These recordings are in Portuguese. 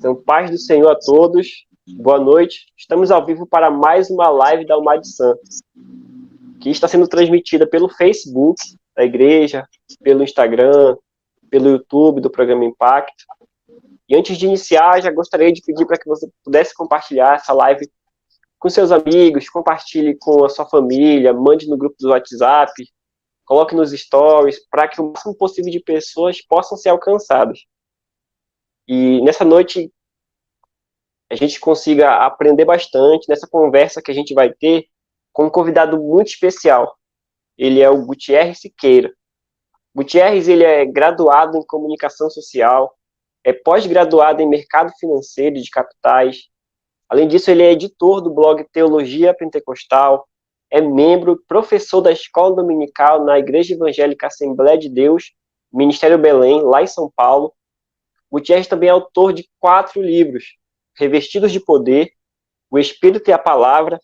Então, paz do Senhor a todos, boa noite. Estamos ao vivo para mais uma live da UMADSAN, que está sendo transmitida pelo Facebook da igreja, pelo Instagram, pelo YouTube do programa Impacto. E antes de iniciar, já gostaria de pedir para que você pudesse compartilhar essa live com seus amigos, compartilhe com a sua família, mande no grupo do WhatsApp, coloque nos stories, para que o máximo possível de pessoas possam ser alcançadas. E nessa noite a gente consiga aprender bastante nessa conversa que a gente vai ter com um convidado muito especial. Ele é o Gutierrez Siqueira. Gutierrez, ele é graduado em comunicação social, é pós-graduado em mercado financeiro de capitais. Além disso, ele é editor do blog Teologia Pentecostal, é membro, professor da Escola Dominical na Igreja Evangélica Assembleia de Deus, Ministério Belém, lá em São Paulo. Gutierrez também é autor de 4 livros: Revestidos de Poder, O Espírito e a Palavra,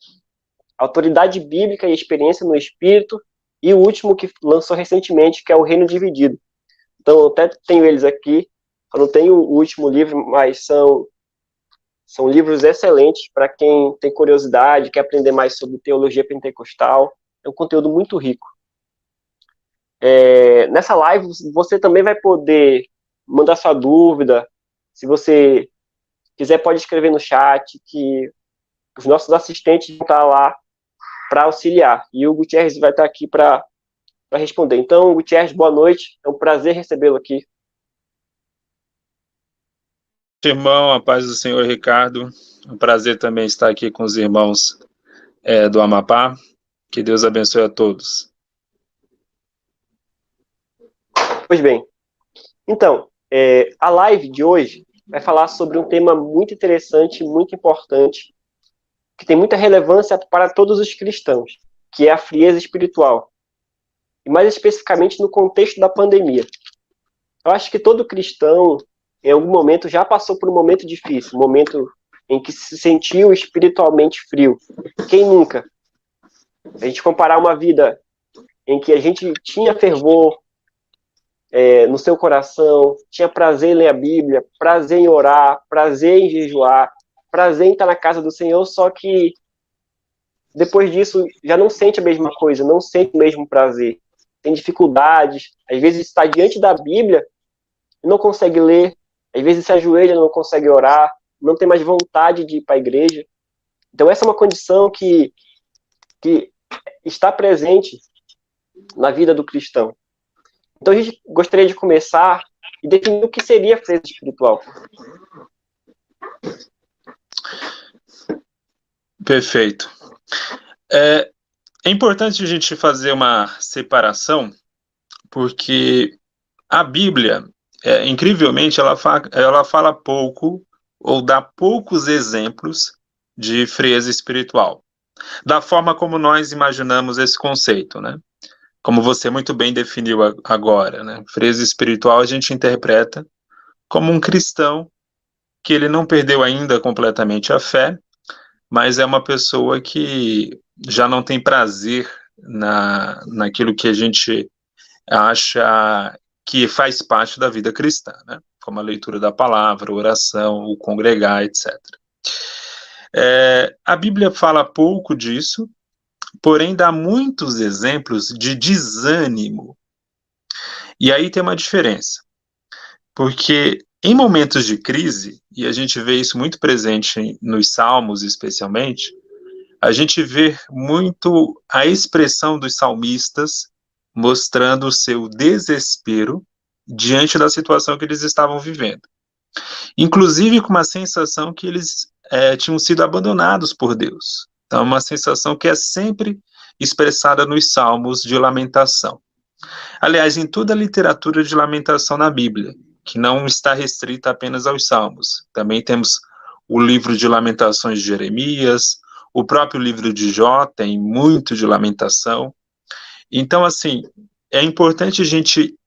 Autoridade Bíblica e Experiência no Espírito, e o último que lançou recentemente, que é O Reino Dividido. Então, eu até tenho eles aqui, eu não tenho o último livro, mas são livros excelentes para quem tem curiosidade, quer aprender mais sobre teologia pentecostal. É um conteúdo muito rico. Nessa live, você também vai poder mandar sua dúvida. Se você quiser, pode escrever no chat, que os nossos assistentes vão estar lá para auxiliar. E o Gutierrez vai estar aqui para responder. Então, Gutierrez, boa noite. É um prazer recebê-lo aqui. Irmão, a paz do Senhor, Ricardo. É um prazer também estar aqui com os irmãos do Amapá. Que Deus abençoe a todos. Pois bem. Então, a live de hoje vai falar sobre um tema muito interessante, muito importante, que tem muita relevância para todos os cristãos, que é a frieza espiritual. E mais especificamente no contexto da pandemia. Eu acho que todo cristão, em algum momento, já passou por um momento difícil, um momento em que se sentiu espiritualmente frio. Quem nunca? A gente comparar uma vida em que a gente tinha fervor no seu coração, tinha prazer em ler a Bíblia, prazer em orar, prazer em jejuar, prazer em estar na casa do Senhor, só que depois disso já não sente a mesma coisa, não sente o mesmo prazer. Tem dificuldades, às vezes está diante da Bíblia e não consegue ler, às vezes se ajoelha e não consegue orar, não tem mais vontade de ir para a igreja. Então essa é uma condição que está presente na vida do cristão. Então a gente gostaria de começar e definir o que seria frieza espiritual. Perfeito. É importante a gente fazer uma separação, porque a Bíblia, incrivelmente, ela fala pouco ou dá poucos exemplos de frieza espiritual, da forma como nós imaginamos esse conceito, né? Como você muito bem definiu agora, né? Frieza espiritual a gente interpreta como um cristão que ele não perdeu ainda completamente a fé, mas é uma pessoa que já não tem prazer naquilo que a gente acha que faz parte da vida cristã, né? Como a leitura da palavra, a oração, o congregar, etc. A Bíblia fala pouco disso, porém dá muitos exemplos de desânimo. E aí tem uma diferença, porque em momentos de crise, e a gente vê isso muito presente nos Salmos especialmente, a gente vê muito a expressão dos salmistas mostrando o seu desespero diante da situação que eles estavam vivendo. Inclusive com uma sensação que eles tinham sido abandonados por Deus. Então, uma sensação que é sempre expressada nos Salmos de lamentação. Aliás, em toda a literatura de lamentação na Bíblia, que não está restrita apenas aos Salmos. Também temos o livro de Lamentações de Jeremias, o próprio livro de Jó tem muito de lamentação. Então, assim, é importante a gente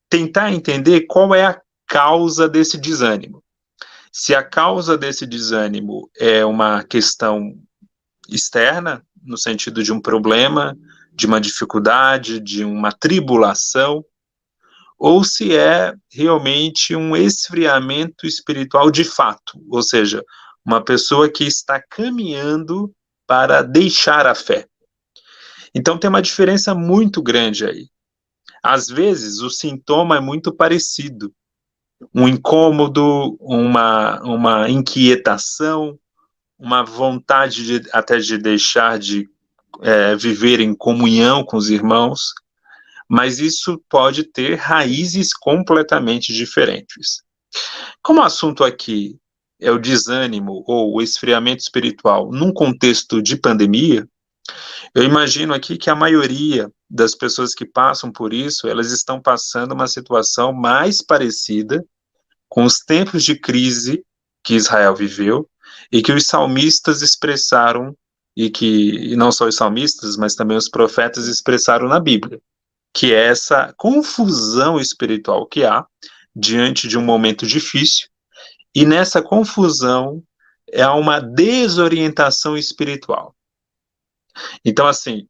tentar entender qual é a causa desse desânimo. Se a causa desse desânimo é uma questão externa, no sentido de um problema, de uma dificuldade, de uma tribulação, ou se é realmente um esfriamento espiritual de fato, ou seja, uma pessoa que está caminhando para deixar a fé. Então tem uma diferença muito grande aí. Às vezes o sintoma é muito parecido, um incômodo, uma inquietação, uma vontade até de deixar de viver em comunhão com os irmãos, mas isso pode ter raízes completamente diferentes. Como o assunto aqui é o desânimo ou o esfriamento espiritual num contexto de pandemia, eu imagino aqui que a maioria das pessoas que passam por isso, elas estão passando uma situação mais parecida com os tempos de crise que Israel viveu e que os salmistas expressaram, e não só os salmistas, mas também os profetas expressaram na Bíblia, que é essa confusão espiritual que há diante de um momento difícil, e nessa confusão há uma desorientação espiritual. Então, assim,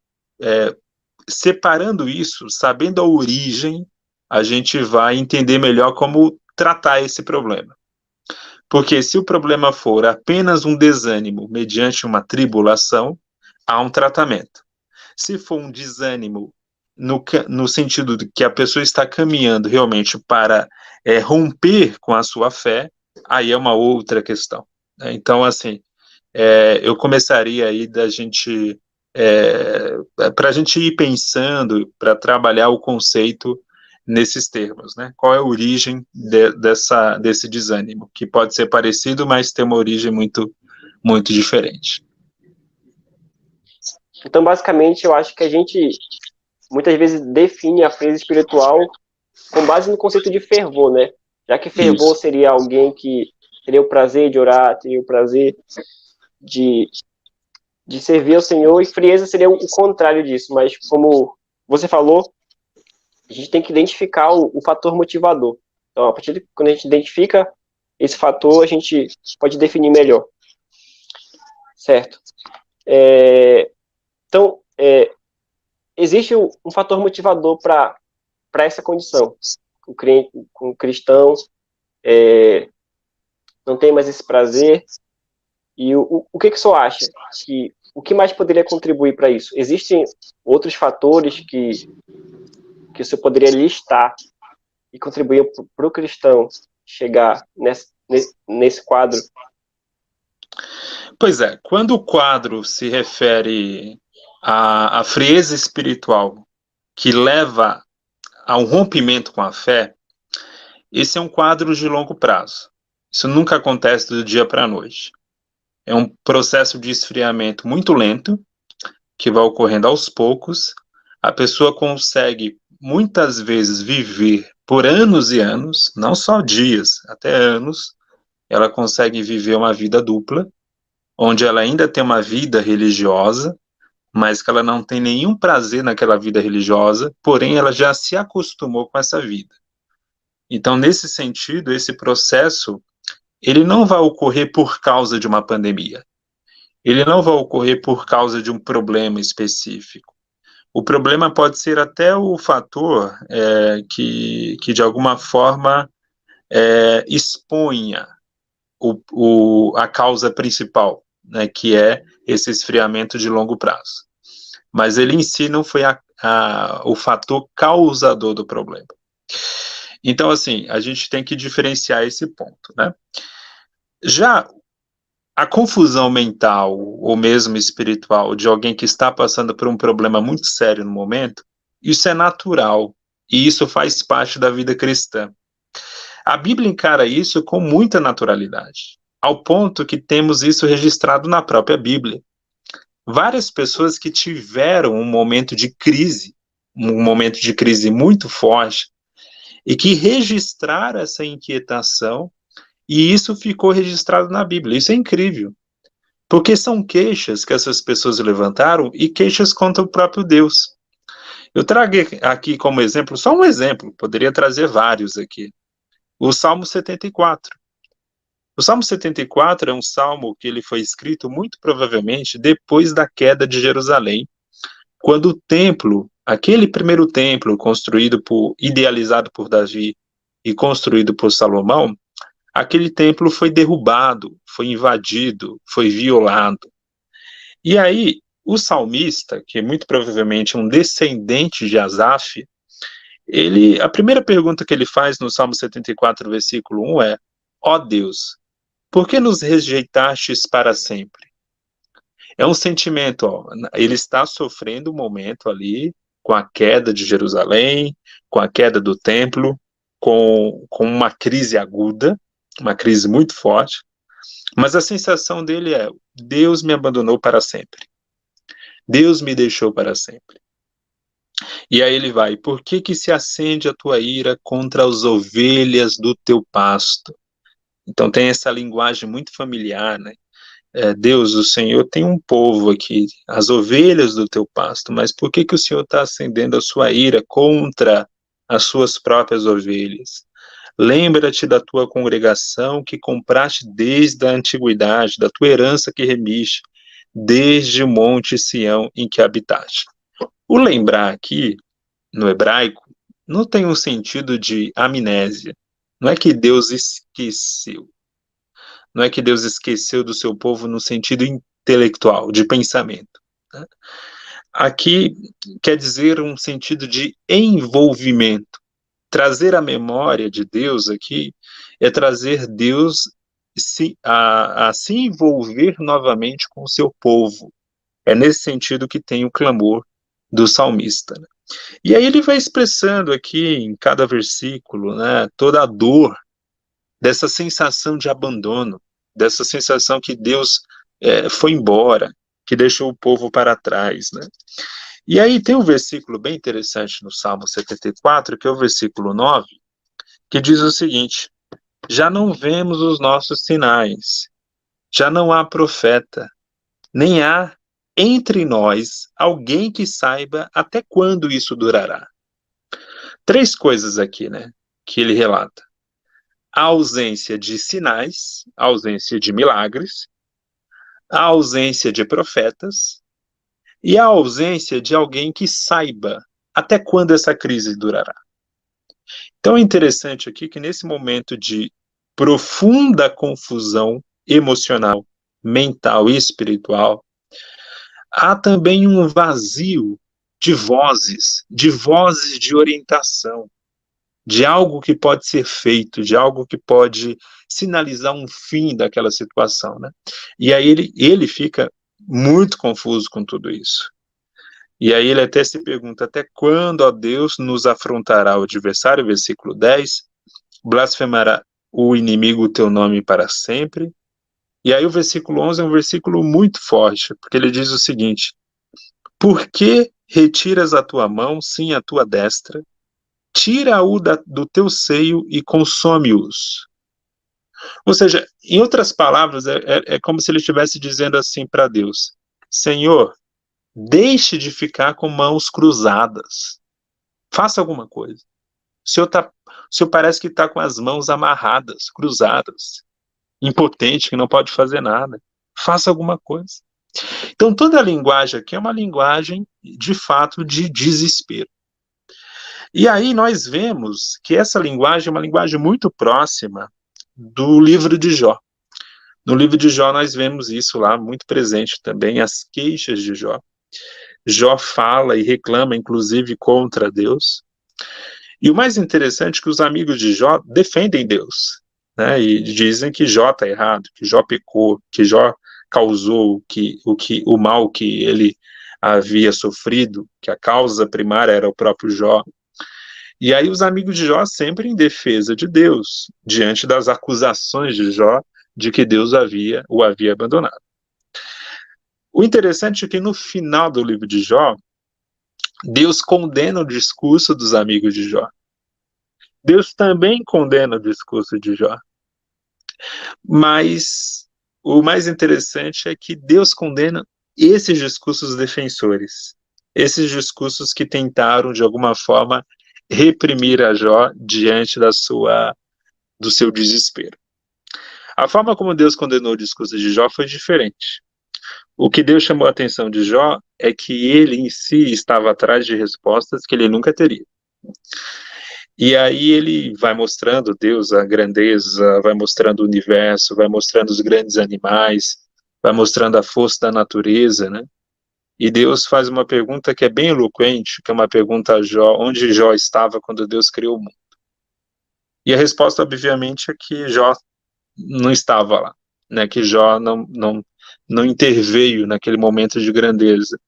separando isso, sabendo a origem, a gente vai entender melhor como tratar esse problema. Porque se o problema for apenas um desânimo mediante uma tribulação, há um tratamento. Se for um desânimo no sentido de que a pessoa está caminhando realmente para romper com a sua fé, aí é uma outra questão. Né? Então, assim, eu começaria aí para a gente ir pensando, para trabalhar o conceito nesses termos, né? Qual é a origem desse desânimo, que pode ser parecido, mas tem uma origem muito, muito diferente. Então, basicamente, eu acho que a gente muitas vezes define a frieza espiritual com base no conceito de fervor, né? Já que fervor seria alguém que teria o prazer de orar, teria o prazer de servir ao Senhor, e frieza seria o contrário disso. Mas, como você falou, a gente tem que identificar o fator motivador. Então, a partir de quando a gente identifica esse fator, a gente pode definir melhor. Certo? Então, existe um fator motivador para essa condição. O cristão não tem mais esse prazer. E o que o senhor acha? O que mais poderia contribuir para isso? Existem outros fatores que o senhor poderia listar e contribuir para o cristão chegar nesse quadro? Pois é, quando o quadro se refere à frieza espiritual que leva a um rompimento com a fé, esse é um quadro de longo prazo. Isso nunca acontece do dia para a noite. É um processo de esfriamento muito lento, que vai ocorrendo aos poucos. A pessoa consegue, muitas vezes, viver por anos e anos, não só dias, até anos. Ela consegue viver uma vida dupla, onde ela ainda tem uma vida religiosa, mas que ela não tem nenhum prazer naquela vida religiosa, porém ela já se acostumou com essa vida. Então, nesse sentido, esse processo, ele não vai ocorrer por causa de uma pandemia. Ele não vai ocorrer por causa de um problema específico. O problema pode ser até o fator que de alguma forma, exponha a causa principal, né, que é esse esfriamento de longo prazo. Mas ele em si não foi o fator causador do problema. Então, assim, a gente tem que diferenciar esse ponto, né? Já a confusão mental, ou mesmo espiritual, de alguém que está passando por um problema muito sério no momento, isso é natural, e isso faz parte da vida cristã. A Bíblia encara isso com muita naturalidade, ao ponto que temos isso registrado na própria Bíblia. Várias pessoas que tiveram um momento de crise muito forte, e que registraram essa inquietação, e isso ficou registrado na Bíblia. Isso é incrível, porque são queixas que essas pessoas levantaram e queixas contra o próprio Deus. Eu trago aqui como exemplo, só um exemplo, poderia trazer vários aqui. O Salmo 74. O Salmo 74 é um salmo que ele foi escrito muito provavelmente depois da queda de Jerusalém, quando o templo Aquele primeiro templo idealizado por Davi e construído por Salomão, aquele templo foi derrubado, foi invadido, foi violado. E aí, o salmista, que muito provavelmente é um descendente de Asaf, a primeira pergunta que ele faz no Salmo 74, versículo 1 é: ó Deus, por que nos rejeitastes para sempre? É um sentimento, ele está sofrendo um momento ali com a queda de Jerusalém, com a queda do templo, com uma crise aguda, uma crise muito forte, mas a sensação dele é: Deus me abandonou para sempre. Deus me deixou para sempre. E aí ele vai: por que se acende a tua ira contra as ovelhas do teu pasto? Então tem essa linguagem muito familiar, né? Deus, o Senhor tem um povo aqui, as ovelhas do teu pasto, mas por que o Senhor está acendendo a sua ira contra as suas próprias ovelhas? Lembra-te da tua congregação que compraste desde a antiguidade, da tua herança que remiste, desde o monte Sião em que habitaste. O lembrar aqui, no hebraico, não tem um sentido de amnésia. Não é que Deus esqueceu. Não é que Deus esqueceu do seu povo no sentido intelectual, de pensamento. Né? Aqui quer dizer um sentido de envolvimento. Trazer a memória de Deus aqui é trazer Deus a se envolver novamente com o seu povo. É nesse sentido que tem o clamor do salmista. Né? E aí ele vai expressando aqui em cada versículo, né, toda a dor dessa sensação de abandono, dessa sensação que Deus foi embora, que deixou o povo para trás, né? E aí tem um versículo bem interessante no Salmo 74, que é o versículo 9, que diz o seguinte: já não vemos os nossos sinais, já não há profeta, nem há entre nós alguém que saiba até quando isso durará. Três coisas aqui, né, que ele relata: a ausência de sinais, a ausência de milagres, a ausência de profetas e a ausência de alguém que saiba até quando essa crise durará. Então é interessante aqui que nesse momento de profunda confusão emocional, mental e espiritual, há também um vazio de vozes de orientação, de algo que pode ser feito, de algo que pode sinalizar um fim daquela situação, né? E aí ele fica muito confuso com tudo isso. E aí ele até se pergunta: até quando, ó Deus, nos afrontará o adversário? Versículo 10, blasfemará o inimigo o teu nome para sempre. E aí o versículo 11 é um versículo muito forte, porque ele diz o seguinte: por que retiras a tua mão, sim, a tua destra, tira-o do teu seio e consome-os. Ou seja, em outras palavras, é como se ele estivesse dizendo assim para Deus: Senhor, deixe de ficar com mãos cruzadas. Faça alguma coisa. O senhor parece que está com as mãos amarradas, cruzadas, impotente, que não pode fazer nada. Faça alguma coisa. Então, toda a linguagem aqui é uma linguagem, de fato, de desespero. E aí nós vemos que essa linguagem é uma linguagem muito próxima do livro de Jó. No livro de Jó nós vemos isso lá muito presente também, as queixas de Jó. Jó fala e reclama, inclusive, contra Deus. E o mais interessante é que os amigos de Jó defendem Deus, né? E dizem que Jó está errado, que Jó pecou, que Jó causou o mal que ele havia sofrido, que a causa primária era o próprio Jó. E aí os amigos de Jó sempre em defesa de Deus, diante das acusações de Jó de que Deus o havia abandonado. O interessante é que no final do livro de Jó, Deus condena o discurso dos amigos de Jó. Deus também condena o discurso de Jó. Mas o mais interessante é que Deus condena esses discursos defensores, esses discursos que tentaram, de alguma forma, reprimir a Jó diante do seu desespero. A forma como Deus condenou o discurso de Jó foi diferente. O que Deus chamou a atenção de Jó é que ele em si estava atrás de respostas que ele nunca teria. E aí ele vai mostrando Deus, a grandeza, vai mostrando o universo, vai mostrando os grandes animais, vai mostrando a força da natureza, né? E Deus faz uma pergunta que é bem eloquente, que é uma pergunta a Jó, onde Jó estava quando Deus criou o mundo. E a resposta, obviamente, é que Jó não estava lá, né? Que Jó não interveio naquele momento de grandeza.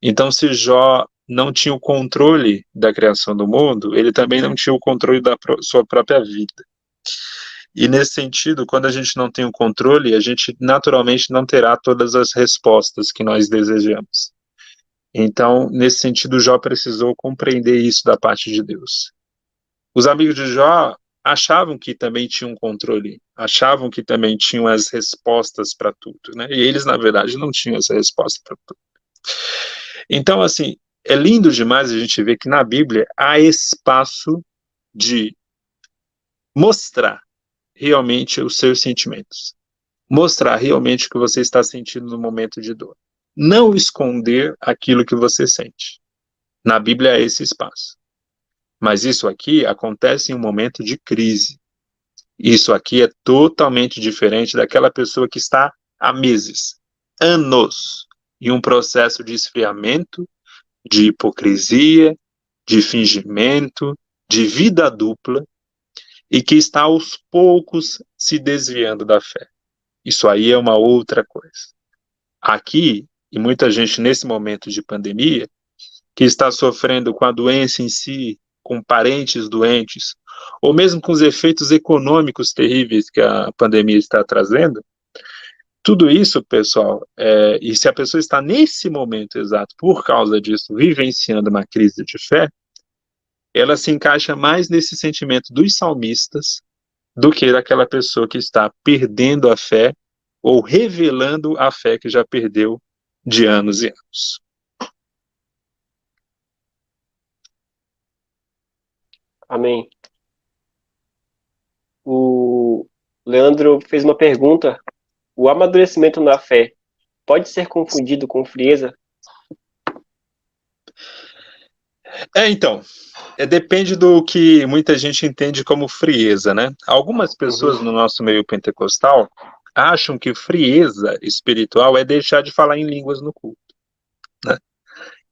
Então, se Jó não tinha o controle da criação do mundo, ele também não tinha o controle da sua própria vida. E nesse sentido, quando a gente não tem o controle, a gente naturalmente não terá todas as respostas que nós desejamos. Então, nesse sentido, Jó precisou compreender isso da parte de Deus. Os amigos de Jó achavam que também tinham controle, achavam que também tinham as respostas para tudo, né? E eles, na verdade, não tinham essa resposta para tudo. Então, assim, é lindo demais a gente ver que na Bíblia há espaço de mostrar realmente os seus sentimentos, mostrar realmente o que você está sentindo no momento de dor. Não esconder aquilo que você sente. Na Bíblia há esse espaço. Mas isso aqui acontece em um momento de crise. Isso aqui é totalmente diferente daquela pessoa que está há meses, anos, em um processo de esfriamento, de hipocrisia, de fingimento, de vida dupla, e que está aos poucos se desviando da fé. Isso aí é uma outra coisa. Aqui, e muita gente nesse momento de pandemia, que está sofrendo com a doença em si, com parentes doentes, ou mesmo com os efeitos econômicos terríveis que a pandemia está trazendo, tudo isso, pessoal, e se a pessoa está nesse momento exato, por causa disso, vivenciando uma crise de fé, ela se encaixa mais nesse sentimento dos salmistas do que daquela pessoa que está perdendo a fé ou revelando a fé que já perdeu de anos e anos. Amém. O Leandro fez uma pergunta. O amadurecimento na fé pode ser confundido com frieza? Então, depende do que muita gente entende como frieza, né? Algumas pessoas no nosso meio pentecostal acham que frieza espiritual é deixar de falar em línguas no culto, né?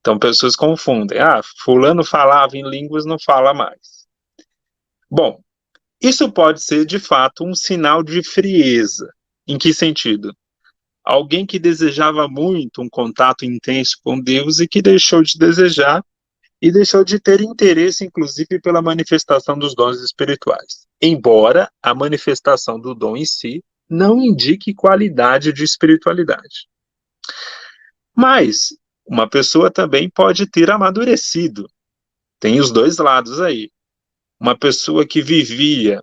Então, pessoas confundem. Fulano falava em línguas, não fala mais. Bom, isso pode ser, de fato, um sinal de frieza. Em que sentido? Alguém que desejava muito um contato intenso com Deus e que deixou de desejar e deixou de ter interesse, inclusive, pela manifestação dos dons espirituais. Embora a manifestação do dom em si não indique qualidade de espiritualidade. Mas uma pessoa também pode ter amadurecido. Tem os dois lados aí. Uma pessoa que vivia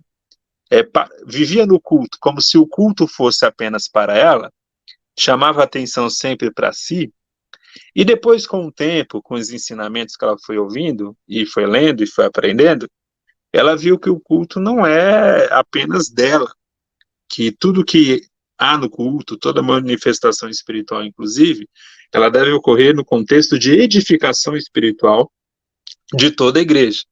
no culto como se o culto fosse apenas para ela, chamava atenção sempre para si, e depois, com o tempo, com os ensinamentos que ela foi ouvindo, e foi lendo, e foi aprendendo, ela viu que o culto não é apenas dela, que tudo que há no culto, toda manifestação espiritual, inclusive, ela deve ocorrer no contexto de edificação espiritual de toda a igreja.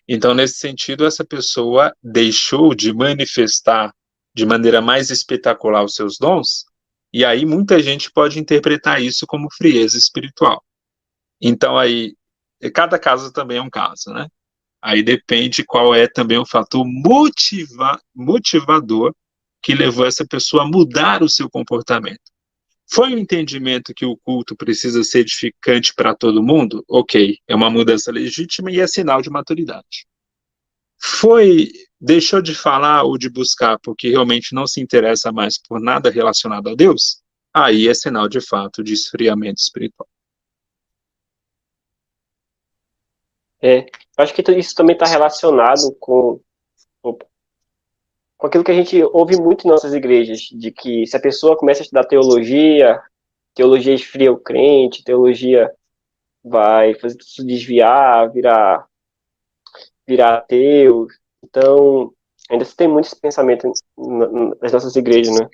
Então, nesse sentido, essa pessoa deixou de manifestar de maneira mais espetacular os seus dons, e aí muita gente pode interpretar isso como frieza espiritual. Então, aí, cada caso também é um caso, né? Aí depende qual é também o fator motivador que levou essa pessoa a mudar o seu comportamento. Foi o entendimento que o culto precisa ser edificante para todo mundo? Ok, é uma mudança legítima e é sinal de maturidade. Deixou de falar ou de buscar porque realmente não se interessa mais por nada relacionado a Deus? Aí é sinal de fato de esfriamento espiritual. Acho que isso também está relacionado com aquilo que a gente ouve muito em nossas igrejas, de que se a pessoa começa a estudar teologia esfria o crente, teologia vai fazer tudo se desviar, virar ateu. Então, ainda se tem muito esse pensamento nas nossas igrejas, né?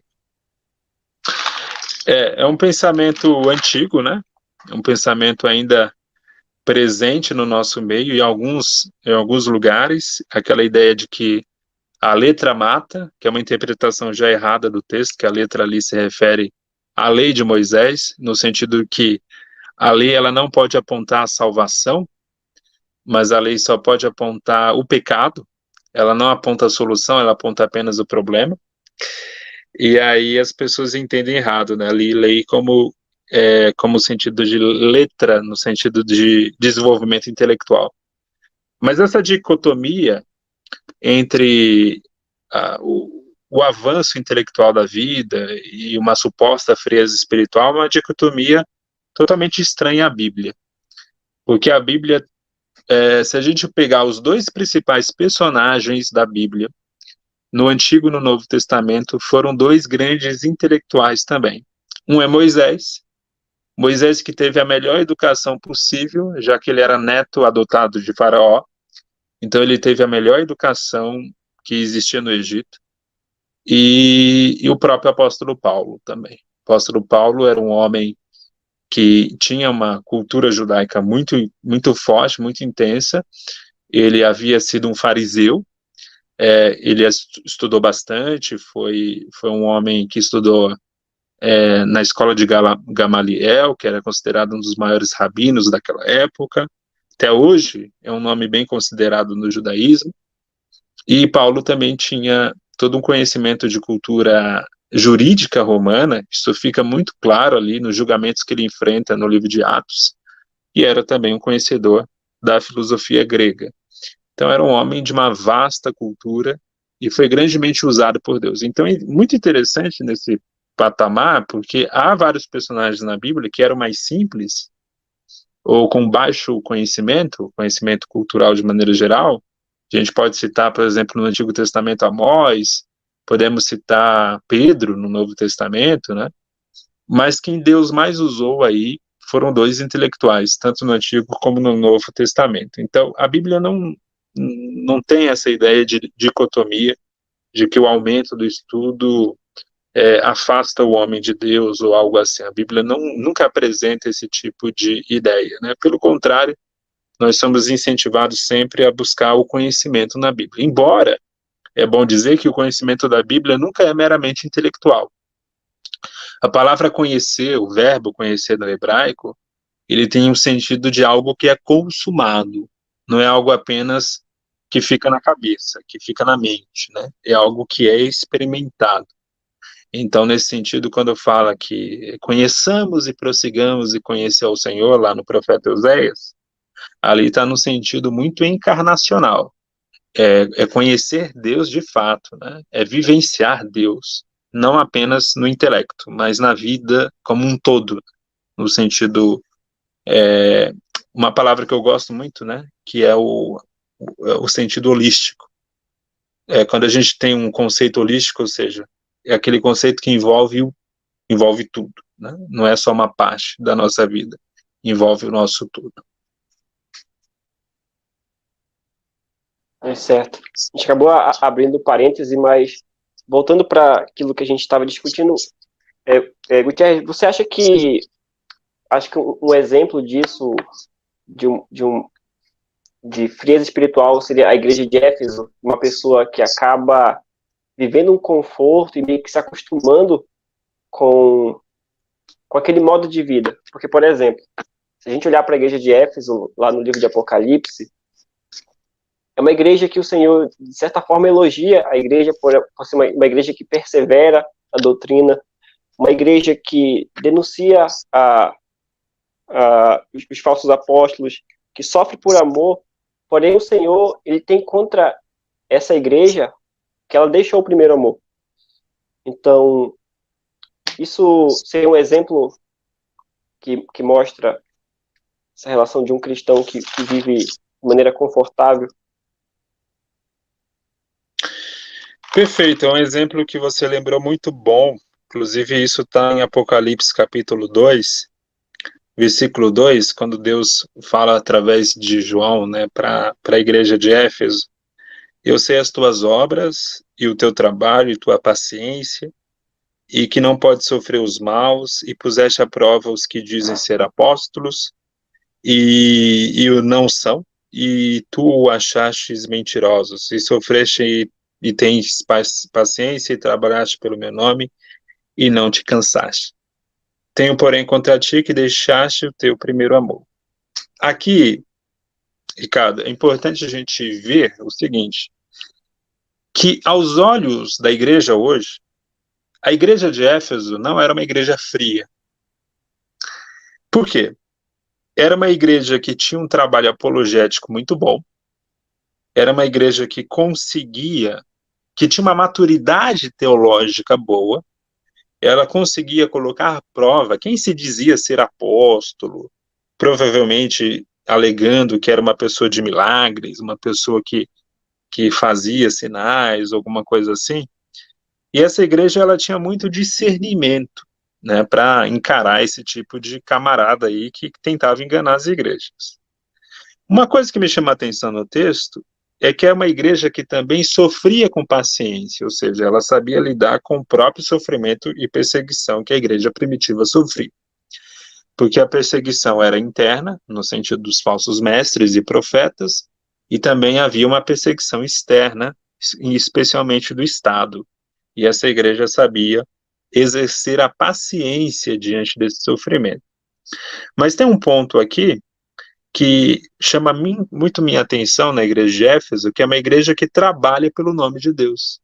É um pensamento antigo, né? É um pensamento ainda presente no nosso meio, em alguns lugares, aquela ideia de que a letra mata, que é uma interpretação já errada do texto, que a letra ali se refere à lei de Moisés, no sentido que a lei ela não pode apontar a salvação, mas a lei só pode apontar o pecado, ela não aponta a solução, ela aponta apenas o problema. E aí as pessoas entendem errado, né? Ali lei como sentido de letra, no sentido de desenvolvimento intelectual. Mas essa dicotomia entre o avanço intelectual da vida e uma suposta frieza espiritual é uma dicotomia totalmente estranha à Bíblia. Porque a Bíblia, se a gente pegar os dois principais personagens da Bíblia, no Antigo e no Novo Testamento, foram dois grandes intelectuais também. Um é Moisés, Moisés que teve a melhor educação possível, já que ele era neto adotado de Faraó, então ele teve a melhor educação que existia no Egito, e o próprio apóstolo Paulo também. O apóstolo Paulo era um homem que tinha uma cultura judaica muito, muito forte, muito intensa, ele havia sido um fariseu, ele estudou bastante, foi um homem que estudou na escola de Gamaliel, que era considerado um dos maiores rabinos daquela época, até hoje é um nome bem considerado no judaísmo, e Paulo também tinha todo um conhecimento de cultura jurídica romana, isso fica muito claro ali nos julgamentos que ele enfrenta no livro de Atos, e era também um conhecedor da filosofia grega. Então era um homem de uma vasta cultura e foi grandemente usado por Deus. Então é muito interessante nesse patamar, porque há vários personagens na Bíblia que eram mais simples ou com baixo conhecimento cultural de maneira geral. A gente pode citar, por exemplo, no Antigo Testamento Amós, podemos citar Pedro no Novo Testamento, né? Mas quem Deus mais usou aí foram dois intelectuais, tanto no Antigo como no Novo Testamento. Então, a Bíblia não tem essa ideia de dicotomia, de que o aumento do estudo afasta o homem de Deus ou algo assim. A Bíblia nunca apresenta esse tipo de ideia, né? Pelo contrário, nós somos incentivados sempre a buscar o conhecimento na Bíblia. Embora é bom dizer que o conhecimento da Bíblia nunca é meramente intelectual. A palavra conhecer, o verbo conhecer no hebraico, ele tem um sentido de algo que é consumado, não é algo apenas que fica na cabeça, que fica na mente, né? É algo que é experimentado. Então, nesse sentido, quando fala que conheçamos e prossigamos e conhecer o Senhor, lá no profeta Oséias, ali está no sentido muito encarnacional. É conhecer Deus de fato, né? É vivenciar Deus, não apenas no intelecto, mas na vida como um todo, no sentido, uma palavra que eu gosto muito, né? Que é o sentido holístico. Quando a gente tem um conceito holístico, ou seja, é aquele conceito que envolve tudo, né? Não é só uma parte da nossa vida, envolve o nosso tudo. É certo. A gente acabou abrindo parêntese, mas voltando para aquilo que a gente estava discutindo, Gutierrez, você acha que um exemplo disso, de frieza espiritual, seria a igreja de Éfeso, uma pessoa que acaba vivendo um conforto e meio que se acostumando com aquele modo de vida? Porque, por exemplo, se a gente olhar para a igreja de Éfeso, lá no livro de Apocalipse, é uma igreja que o Senhor, de certa forma, elogia a igreja por ser uma igreja que persevera a doutrina, uma igreja que denuncia os falsos apóstolos, que sofre por amor, porém o Senhor, ele tem contra essa igreja que ela deixou o primeiro amor. Então, isso seria um exemplo que mostra essa relação de um cristão que vive de maneira confortável. Perfeito, é um exemplo que você lembrou muito bom. Inclusive, isso está em Apocalipse capítulo 2, versículo 2, quando Deus fala através de João, né, para a igreja de Éfeso: eu sei as tuas obras e o teu trabalho e tua paciência, e que não pode sofrer os maus, e puseste à prova os que dizem ser apóstolos, e o não são, e tu o achastes mentirosos, e sofreste e tens paciência, e trabalhaste pelo meu nome, e não te cansaste. Tenho, porém, contra ti que deixaste o teu primeiro amor. Aqui, Ricardo, é importante a gente ver o seguinte, que aos olhos da igreja hoje, a igreja de Éfeso não era uma igreja fria. Por quê? Era uma igreja que tinha um trabalho apologético muito bom, era uma igreja que conseguia, que tinha uma maturidade teológica boa, ela conseguia colocar à prova quem se dizia ser apóstolo, provavelmente alegando que era uma pessoa de milagres, uma pessoa que fazia sinais, alguma coisa assim. E essa igreja ela tinha muito discernimento, né, para encarar esse tipo de camarada aí que tentava enganar as igrejas. Uma coisa que me chama a atenção no texto é que é uma igreja que também sofria com paciência, ou seja, ela sabia lidar com o próprio sofrimento e perseguição que a igreja primitiva sofria. Porque a perseguição era interna, no sentido dos falsos mestres e profetas, e também havia uma perseguição externa, especialmente do Estado. E essa igreja sabia exercer a paciência diante desse sofrimento. Mas tem um ponto aqui que chama muito minha atenção na igreja de Éfeso, que é uma igreja que trabalha pelo nome de Deus.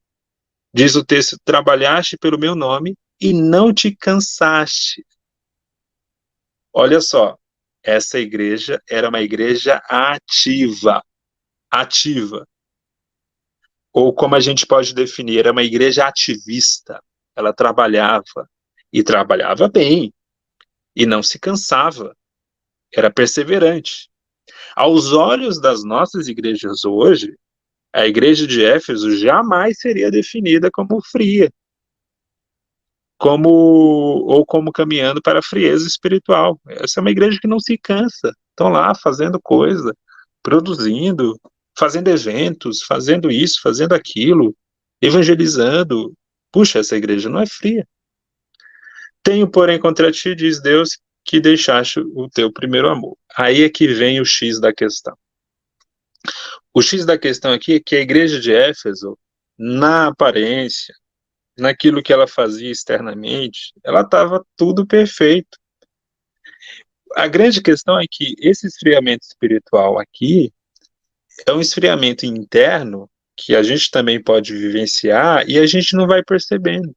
Diz o texto, trabalhaste pelo meu nome e não te cansaste. Olha só, essa igreja era uma igreja ativa, ativa. Ou como a gente pode definir, era uma igreja ativista. Ela trabalhava, e trabalhava bem, e não se cansava, era perseverante. Aos olhos das nossas igrejas hoje, a igreja de Éfeso jamais seria definida como fria, como caminhando para a frieza espiritual. Essa é uma igreja que não se cansa, estão lá fazendo coisa, produzindo, fazendo eventos, fazendo isso, fazendo aquilo, evangelizando. Puxa, essa igreja não é fria. Tenho, porém, contra ti, diz Deus, que deixaste o teu primeiro amor. Aí é que vem o X da questão. O X da questão aqui é que a igreja de Éfeso, na aparência, naquilo que ela fazia externamente, ela estava tudo perfeito. A grande questão é que esse esfriamento espiritual aqui é um esfriamento interno que a gente também pode vivenciar e a gente não vai percebendo.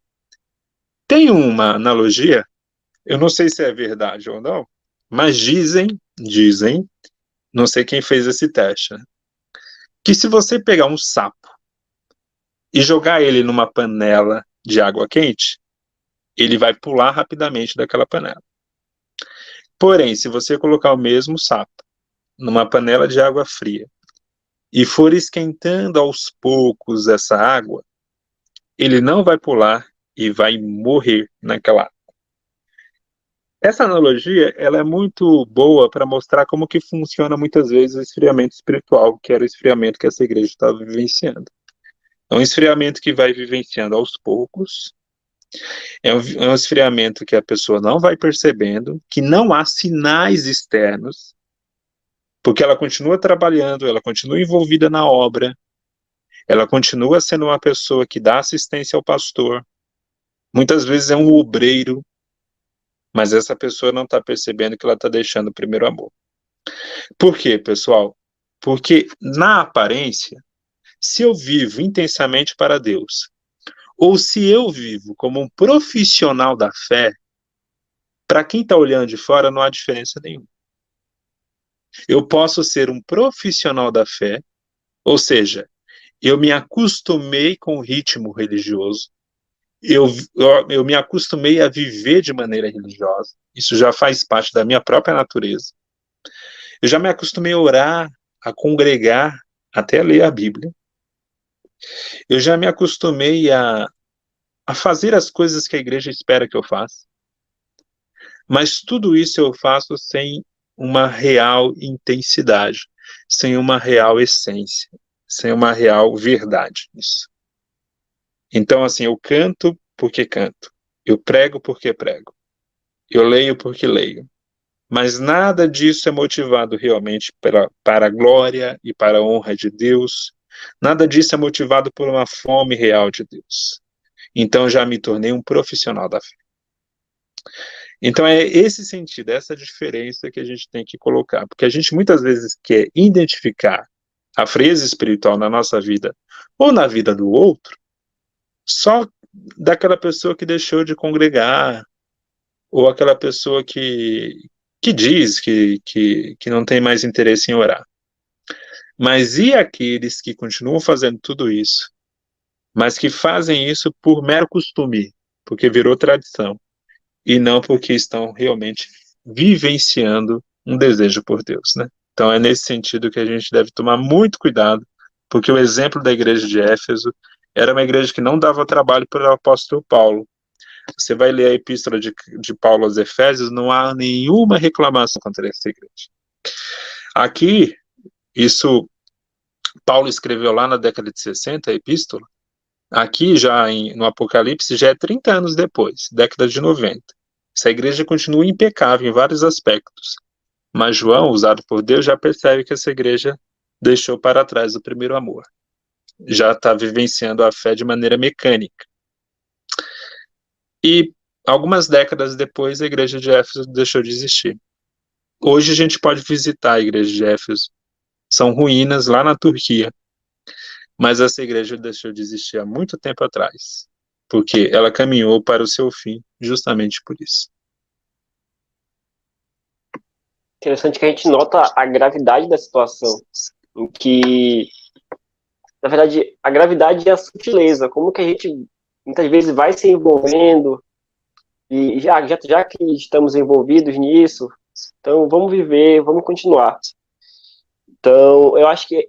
Tem uma analogia, eu não sei se é verdade ou não, mas dizem, não sei quem fez esse teste, né, que se você pegar um sapo e jogar ele numa panela de água quente, ele vai pular rapidamente daquela panela. Porém, se você colocar o mesmo sapo numa panela de água fria e for esquentando aos poucos essa água, ele não vai pular e vai morrer naquela água. Essa analogia ela é muito boa para mostrar como que funciona muitas vezes o esfriamento espiritual, que era o esfriamento que essa igreja estava vivenciando. É um esfriamento que vai vivenciando aos poucos, é um esfriamento que a pessoa não vai percebendo, que não há sinais externos, porque ela continua trabalhando, ela continua envolvida na obra, ela continua sendo uma pessoa que dá assistência ao pastor, muitas vezes é um obreiro, mas essa pessoa não está percebendo que ela está deixando o primeiro amor. Por quê, pessoal? Porque na aparência, se eu vivo intensamente para Deus, ou se eu vivo como um profissional da fé, para quem está olhando de fora não há diferença nenhuma. Eu posso ser um profissional da fé, ou seja, eu me acostumei com o ritmo religioso, eu me acostumei a viver de maneira religiosa, isso já faz parte da minha própria natureza. Eu já me acostumei a orar, a congregar, até ler a Bíblia. Eu já me acostumei a fazer as coisas que a igreja espera que eu faça. Mas tudo isso eu faço sem uma real intensidade, sem uma real essência, sem uma real verdade nisso. Então, assim, eu canto porque canto. eu prego porque prego, eu leio porque leio. Mas nada disso é motivado realmente para a glória e para a honra de Deus. Nada disso é motivado por uma fome real de Deus. Então já me tornei um profissional da fé. Então é esse sentido, essa diferença que a gente tem que colocar. Porque a gente muitas vezes quer identificar a frieza espiritual na nossa vida ou na vida do outro só daquela pessoa que deixou de congregar, ou aquela pessoa que diz que não tem mais interesse em orar. Mas e aqueles que continuam fazendo tudo isso, mas que fazem isso por mero costume, porque virou tradição, e não porque estão realmente vivenciando um desejo por Deus, né? Então é nesse sentido que a gente deve tomar muito cuidado, porque o exemplo da igreja de Éfeso era uma igreja que não dava trabalho para o apóstolo Paulo. Você vai ler a epístola de Paulo aos Efésios, não há nenhuma reclamação contra essa igreja. Aqui, isso Paulo escreveu lá na década de 60, a epístola. Aqui, no Apocalipse, já é 30 anos depois, década de 90. Essa igreja continua impecável em vários aspectos. Mas João, usado por Deus, já percebe que essa igreja deixou para trás o primeiro amor. Já está vivenciando a fé de maneira mecânica. E algumas décadas depois, a igreja de Éfeso deixou de existir. Hoje a gente pode visitar a igreja de Éfeso. São ruínas lá na Turquia. Mas essa igreja deixou de existir há muito tempo atrás, porque ela caminhou para o seu fim justamente por isso. Interessante que a gente nota a gravidade da situação, em que, na verdade, a gravidade é a sutileza, como que a gente muitas vezes vai se envolvendo, e já que estamos envolvidos nisso, então vamos viver, vamos continuar. Então, eu acho que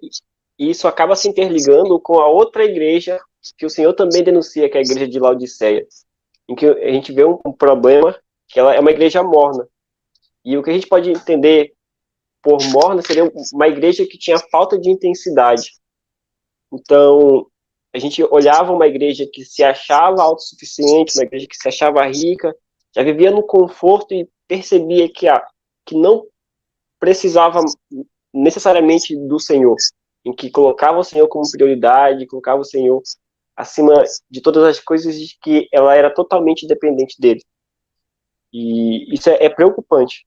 isso acaba se interligando com a outra igreja que o Senhor também denuncia, que é a igreja de Laodiceia, em que a gente vê um problema, que ela é uma igreja morna. E o que a gente pode entender por morna seria uma igreja que tinha falta de intensidade. Então, a gente olhava uma igreja que se achava autossuficiente, uma igreja que se achava rica, já vivia no conforto e percebia que não precisava necessariamente do Senhor, em que colocava o Senhor como prioridade, colocava o Senhor acima de todas as coisas, de que ela era totalmente dependente dele. E isso é preocupante.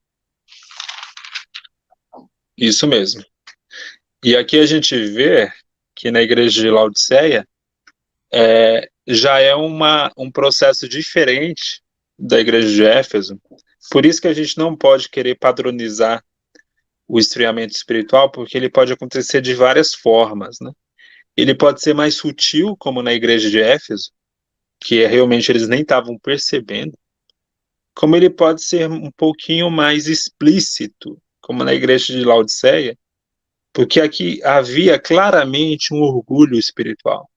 Isso mesmo. E aqui a gente vê que na igreja de Laodiceia já é um processo diferente da igreja de Éfeso. Por isso que a gente não pode querer padronizar o esfriamento espiritual, porque ele pode acontecer de várias formas, né? Ele pode ser mais sutil, como na igreja de Éfeso, que realmente eles nem estavam percebendo, como ele pode ser um pouquinho mais explícito, como na igreja de Laodiceia, porque aqui havia claramente um orgulho espiritual.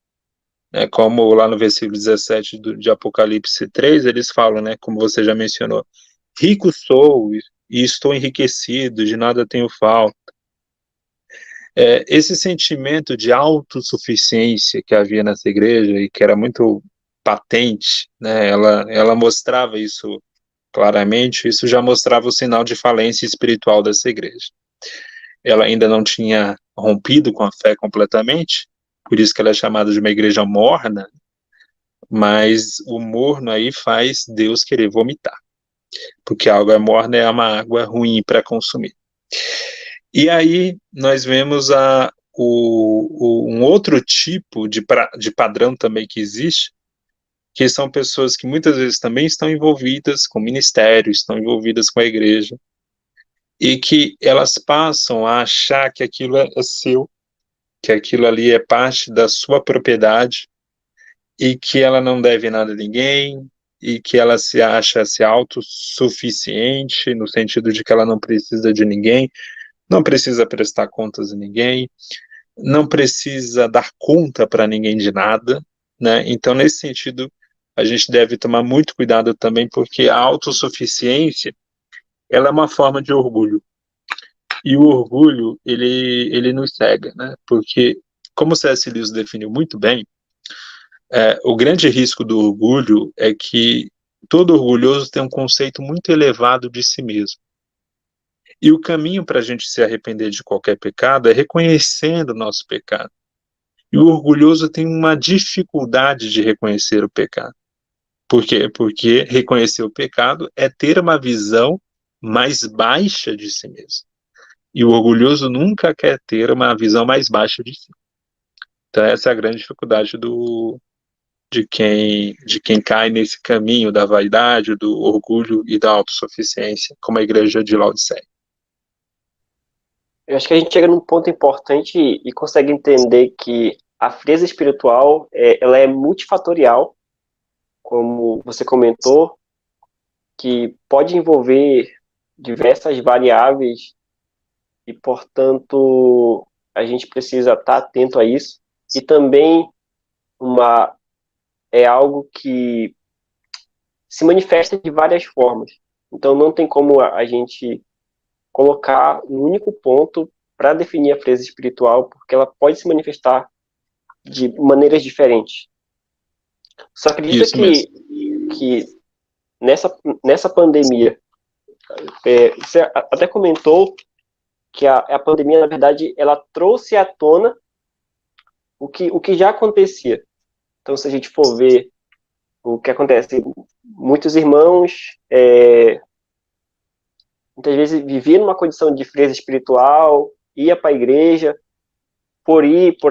Né? Como lá no versículo 17 de Apocalipse 3, eles falam, né, como você já mencionou, rico sou e estou enriquecido, de nada tenho falta. Esse sentimento de autossuficiência que havia nessa igreja e que era muito patente, né, ela mostrava isso claramente, isso já mostrava o sinal de falência espiritual dessa igreja. Ela ainda não tinha rompido com a fé completamente, por isso que ela é chamada de uma igreja morna, mas o morno aí faz Deus querer vomitar, porque a água morna é uma água ruim para consumir. E aí nós vemos um outro tipo de padrão também que existe, que são pessoas que muitas vezes também estão envolvidas com o ministério, estão envolvidas com a igreja, e que elas passam a achar que aquilo é seu, que aquilo ali é parte da sua propriedade, e que ela não deve nada a ninguém, e que ela se autossuficiente, no sentido de que ela não precisa de ninguém, não precisa prestar contas a ninguém, não precisa dar conta para ninguém de nada, né? Então, nesse sentido, a gente deve tomar muito cuidado também, porque a autossuficiência, ela é uma forma de orgulho. E o orgulho, ele nos cega, né? Porque, como C.S. Lewis definiu muito bem, o grande risco do orgulho é que todo orgulhoso tem um conceito muito elevado de si mesmo. E o caminho para a gente se arrepender de qualquer pecado é reconhecendo o nosso pecado. E o orgulhoso tem uma dificuldade de reconhecer o pecado. Por quê? Porque reconhecer o pecado é ter uma visão mais baixa de si mesmo. E o orgulhoso nunca quer ter uma visão mais baixa de si. Então essa é a grande dificuldade de quem cai nesse caminho da vaidade, do orgulho e da autossuficiência, como a igreja de Laodiceia. Eu acho que a gente chega num ponto importante e consegue entender que a frieza espiritual, ela é multifatorial, como você comentou, que pode envolver diversas variáveis e, portanto, a gente precisa estar atento a isso. E também é algo que se manifesta de várias formas. Então, não tem como a gente colocar um único ponto para definir a frieza espiritual, porque ela pode se manifestar de maneiras diferentes. Só acredita Isso mesmo. que nessa pandemia, você até comentou que a pandemia, na verdade, ela trouxe à tona o que já acontecia. Então, se a gente for ver o que acontece, muitos irmãos muitas vezes viviam numa condição de frieza espiritual, ia para a igreja, por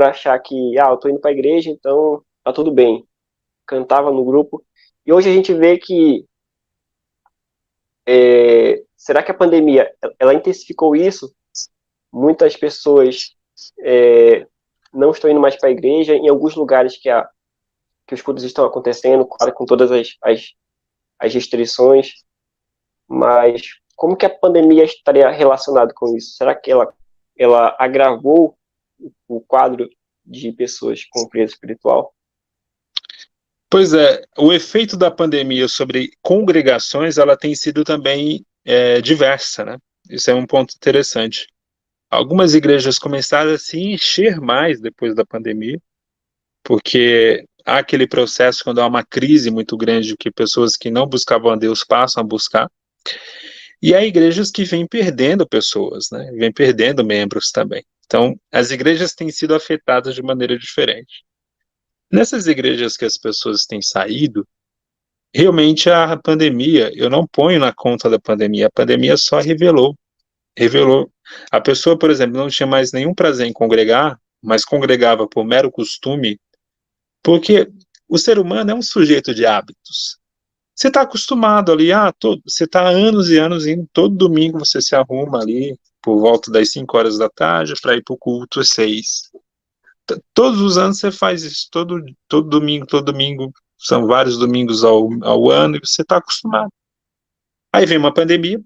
achar que, eu tô indo para a igreja, então tá tudo bem. Cantava no grupo. E hoje a gente vê que, será que a pandemia, ela intensificou isso? Muitas pessoas não estão indo mais para a igreja, em alguns lugares que os cultos estão acontecendo, claro, com todas as restrições, mas como que a pandemia estaria relacionada com isso? Será que ela agravou o quadro de pessoas com frieza espiritual? Pois é, o efeito da pandemia sobre congregações, ela tem sido também diversa, né? Isso é um ponto interessante. Algumas igrejas começaram a se encher mais depois da pandemia, porque há aquele processo quando há uma crise muito grande que pessoas que não buscavam a Deus passam a buscar. E há igrejas que vêm perdendo pessoas, né? Vêm perdendo membros também. Então, as igrejas têm sido afetadas de maneira diferente. Nessas igrejas que as pessoas têm saído, realmente a pandemia, eu não ponho na conta da pandemia, a pandemia só revelou. A pessoa, por exemplo, não tinha mais nenhum prazer em congregar, mas congregava por mero costume, porque o ser humano é um sujeito de hábitos. Você está acostumado ali, você está há anos e anos indo, todo domingo você se arruma ali, por volta das 5 horas da tarde, para ir para o culto às 6. Todos os anos você faz isso, todo domingo, são vários domingos ao ano, e você está acostumado. Aí vem uma pandemia,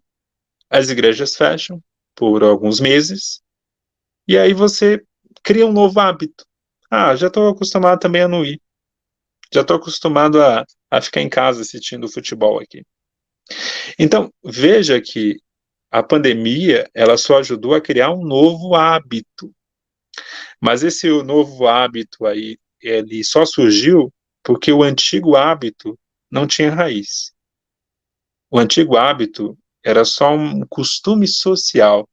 as igrejas fecham por alguns meses, e aí você cria um novo hábito. Já estou acostumado também a não ir. Já estou acostumado a ficar em casa assistindo futebol aqui. Então, veja que a pandemia, ela só ajudou a criar um novo hábito. Mas esse novo hábito aí, ele só surgiu porque o antigo hábito não tinha raiz. O antigo hábito era só um costume social,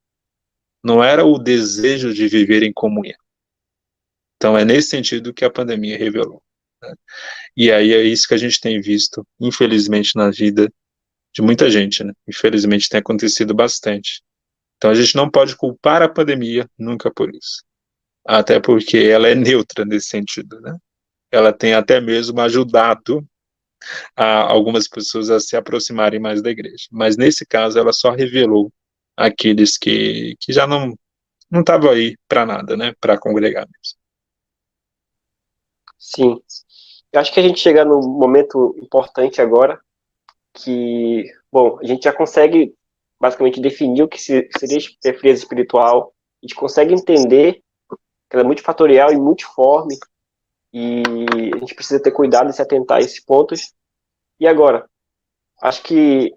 não era o desejo de viver em comunhão. Então é nesse sentido que a pandemia revelou, né? E aí é isso que a gente tem visto, infelizmente, na vida de muita gente, né? Infelizmente tem acontecido bastante. Então a gente não pode culpar a pandemia nunca por isso. Até porque ela é neutra nesse sentido, né? Ela tem até mesmo ajudado algumas pessoas a se aproximarem mais da igreja. Mas nesse caso ela só revelou aqueles que já não estavam aí para nada, né? Para congregar mesmo. Sim. Eu acho que a gente chega num momento importante agora, que, bom, a gente já consegue basicamente definir o que seria frieza espiritual, a gente consegue entender que ela é multifatorial e multiforme, e a gente precisa ter cuidado e se atentar a esses pontos. E agora, acho que,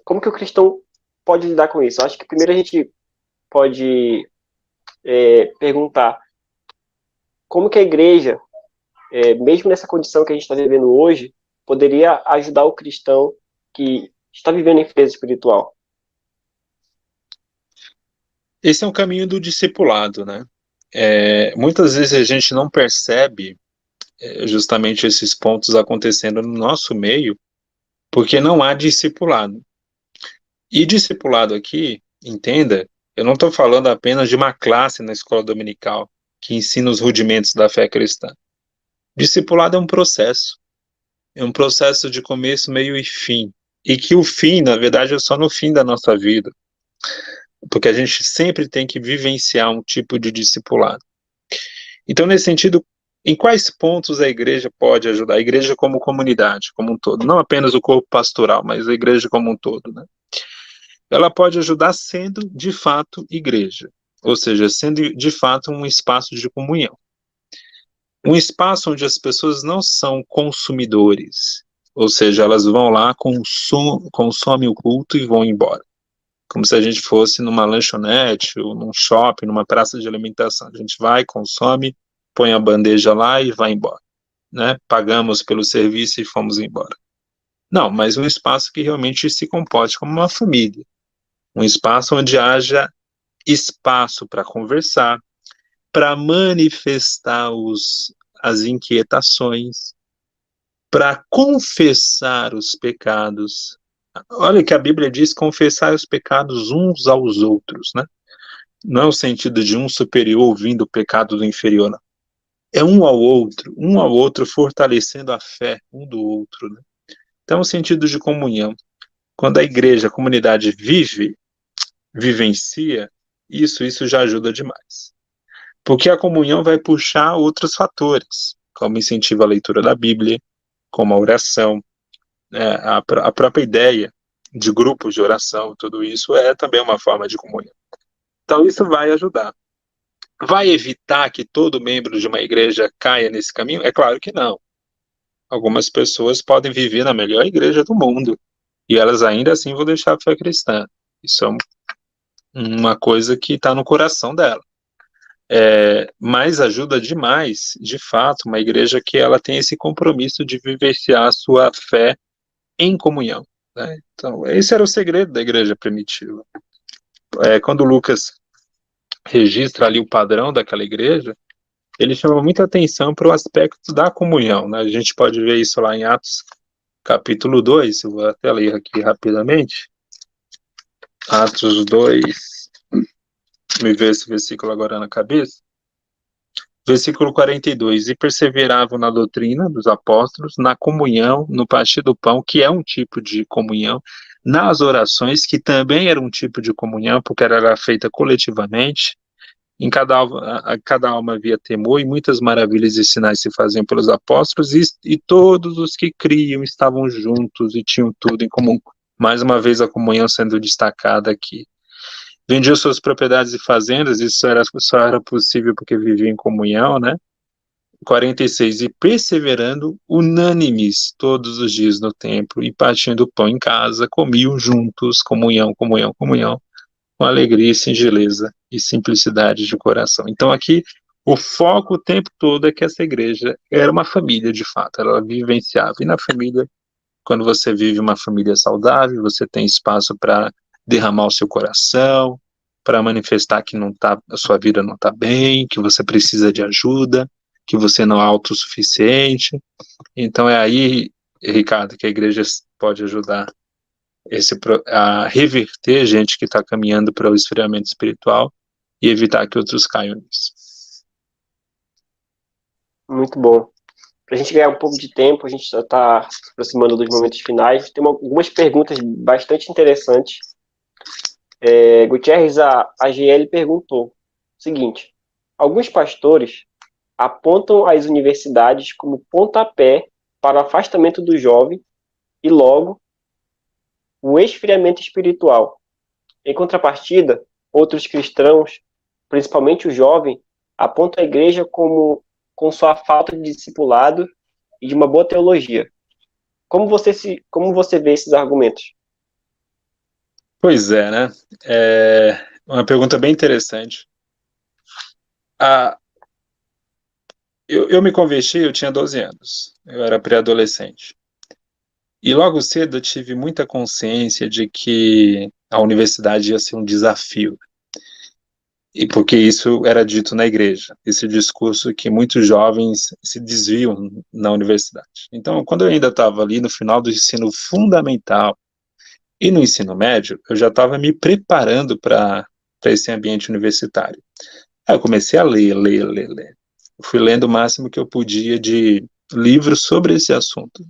como que o cristão pode lidar com isso? Acho que primeiro a gente pode perguntar como que a igreja, mesmo nessa condição que a gente está vivendo hoje, poderia ajudar o cristão que está vivendo em frieza espiritual? Esse é um caminho do discipulado, né? Muitas vezes a gente não percebe justamente esses pontos acontecendo no nosso meio, porque não há discipulado. E discipulado aqui, entenda, eu não estou falando apenas de uma classe na escola dominical que ensina os rudimentos da fé cristã. Discipulado é um processo de começo, meio e fim. E que o fim, na verdade, é só no fim da nossa vida, porque a gente sempre tem que vivenciar um tipo de discipulado. Então, nesse sentido, em quais pontos a igreja pode ajudar? A igreja como comunidade, como um todo. Não apenas o corpo pastoral, mas a igreja como um todo, né? Ela pode ajudar sendo, de fato, igreja. Ou seja, sendo, de fato, um espaço de comunhão. Um espaço onde as pessoas não são consumidores. Ou seja, elas vão lá, consomem o culto e vão embora. Como se a gente fosse numa lanchonete, ou num shopping, numa praça de alimentação. A gente vai, consome, põe a bandeja lá e vai embora, né? Pagamos pelo serviço e fomos embora. Não, mas um espaço que realmente se comporte como uma família. Um espaço onde haja espaço para conversar, para manifestar as inquietações, para confessar os pecados. Olha que a Bíblia diz confessar os pecados uns aos outros, né? Não é o sentido de um superior ouvindo o pecado do inferior, não. É um ao outro fortalecendo a fé um do outro, né? Então, o sentido de comunhão. Quando a igreja, a comunidade vivencia, isso já ajuda demais. Porque a comunhão vai puxar outros fatores, como incentiva a leitura da Bíblia, como a oração, né, a própria ideia de grupos de oração, tudo isso é também uma forma de comunhão. Então, isso vai ajudar. Vai evitar que todo membro de uma igreja caia nesse caminho? É claro que não. Algumas pessoas podem viver na melhor igreja do mundo e elas ainda assim vão deixar a fé cristã. Isso é uma coisa que está no coração dela. Mas ajuda demais, de fato, uma igreja que ela tem esse compromisso de vivenciar a sua fé em comunhão, né? Então, esse era o segredo da igreja primitiva. Quando Lucas registra ali o padrão daquela igreja, ele chama muita atenção para o aspecto da comunhão, né? A gente pode ver isso lá em Atos capítulo 2, eu vou até ler aqui rapidamente. Atos 2, me ver esse versículo agora na cabeça. Versículo 42, e perseveravam na doutrina dos apóstolos, na comunhão, no partir do pão, que é um tipo de comunhão, nas orações, que também era um tipo de comunhão, porque era feita coletivamente, em cada alma havia temor, e muitas maravilhas e sinais se faziam pelos apóstolos, e todos os que criam estavam juntos e tinham tudo em comum. Mais uma vez a comunhão sendo destacada aqui. Vendiam suas propriedades e fazendas, isso só era possível porque viviam em comunhão, né? 46, e perseverando unânimes todos os dias no templo, e partindo o pão em casa, comiam juntos, comunhão, comunhão, comunhão, com alegria, singeleza e simplicidade de coração. Então aqui, o foco o tempo todo é que essa igreja era uma família, de fato, ela vivenciava, e na família, quando você vive uma família saudável, você tem espaço para derramar o seu coração, para manifestar que a sua vida não está bem, que você precisa de ajuda, que você não é autossuficiente. Então é aí, Ricardo, que a igreja pode ajudar a reverter gente que está caminhando para o esfriamento espiritual e evitar que outros caiam nisso. Muito bom. Para a gente ganhar um pouco de tempo, a gente já está se aproximando dos momentos finais. Tem algumas perguntas bastante interessantes. Gutierrez, a GL perguntou o seguinte: alguns pastores apontam as universidades como pontapé para o afastamento do jovem e, logo, o esfriamento espiritual. Em contrapartida, outros cristãos, principalmente o jovem, apontam a igreja com sua falta de discipulado e de uma boa teologia. Como você vê esses argumentos? Pois é, né? É uma pergunta bem interessante. Eu me converti, eu tinha 12 anos. Eu era pré-adolescente. E logo cedo eu tive muita consciência de que a universidade ia ser um desafio. E porque isso era dito na igreja, esse discurso que muitos jovens se desviam na universidade. Então, quando eu ainda estava ali no final do ensino fundamental e no ensino médio, eu já estava me preparando para esse ambiente universitário. Aí eu comecei a ler. Eu fui lendo o máximo que eu podia de livros sobre esse assunto.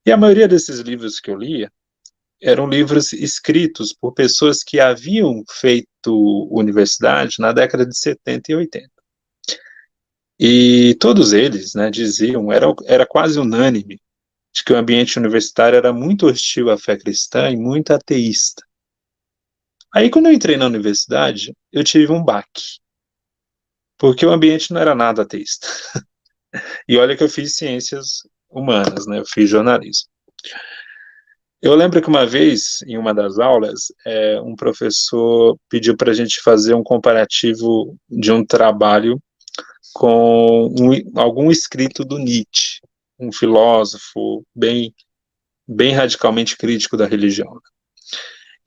E a maioria desses livros que eu lia eram livros escritos por pessoas que haviam feito universidade na década de 70 e 80. E todos eles, né, diziam, era quase unânime, de que o ambiente universitário era muito hostil à fé cristã e muito ateísta. Aí, quando eu entrei na universidade, eu tive um baque, porque o ambiente não era nada ateísta. E olha que eu fiz ciências humanas, né, eu fiz jornalismo. Eu lembro que uma vez, em uma das aulas, um professor pediu para a gente fazer um comparativo de um trabalho com algum escrito do Nietzsche, um filósofo bem radicalmente crítico da religião.